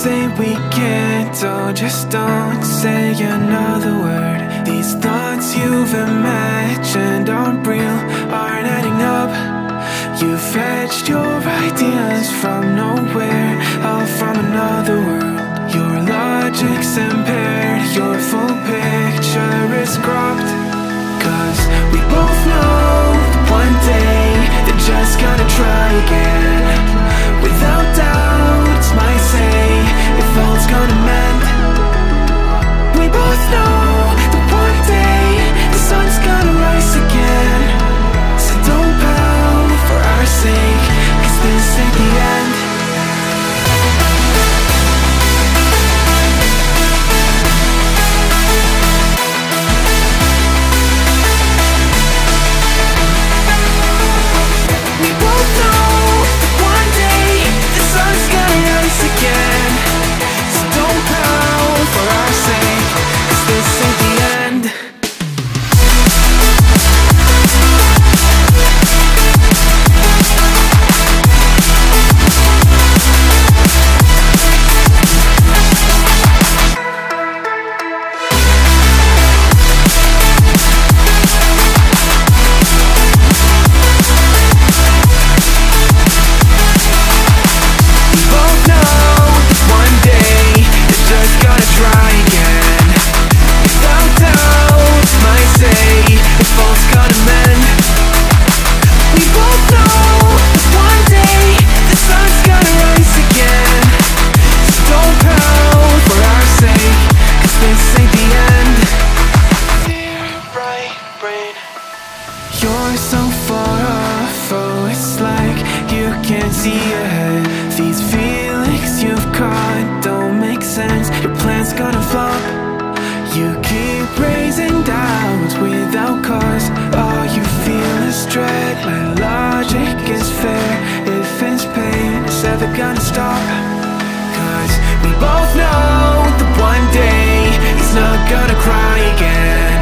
say we can't, oh, just don't say another word. These thoughts you've imagined aren't real, aren't adding up. You fetched your ideas from nowhere, all from another world. Your logic's impaired, your full picture is cropped. Cause we both know one day they're just gonna try again. Without doubt, my say, if all's gonna mend. We both know that one day the sun's gonna rise again. So don't pout for our sake, cause this ain't the end. We both know that one day the sun's gonna rise again. So don't pout for our sake, cause this ain't the end. We both know that one day they're just gonna try again. Without doubt, my say, if all's gonna mend. We both know that one day the sun's gonna rise again. So don't pout for our sake, cause this ain't the end. Dear right brain, you're so far off, oh, it's like you can't see ahead. These feelings you've caught don't make sense, your plan's gonna flop. You keep raising doubts without cause, all you feel is dread. My logic is fair, if it's pain, it's ever gonna stop. Cause we both know that one day he's not gonna cry again.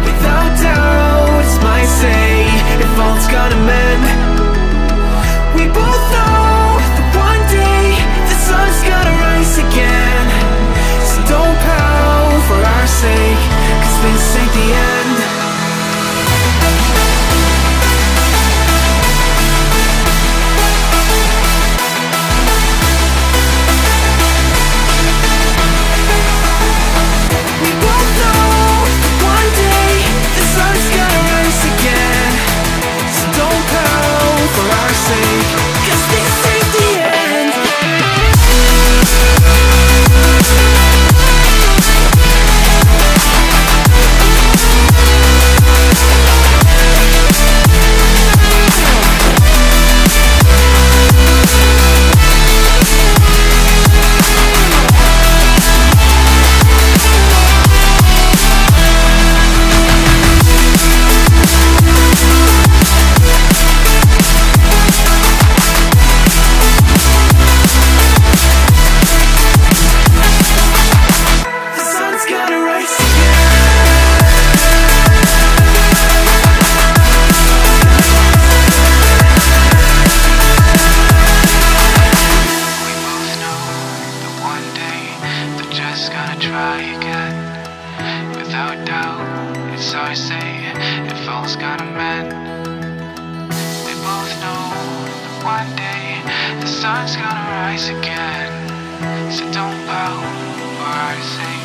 Without doubt, it's my say, if all's gonna mend. We both know that one day the sun's gonna rise again. So don't pout for our sake, cause this ain't the end. We both know that one day the sun's gonna rise again. So don't pout for our sake, cause this ain't the end. The sun's gonna rise again. We both know that one day they're just gonna try again. Without doubt, it's our say, if all's gonna mend. We both know that one day the sun's gonna rise again. So don't pout for our sake.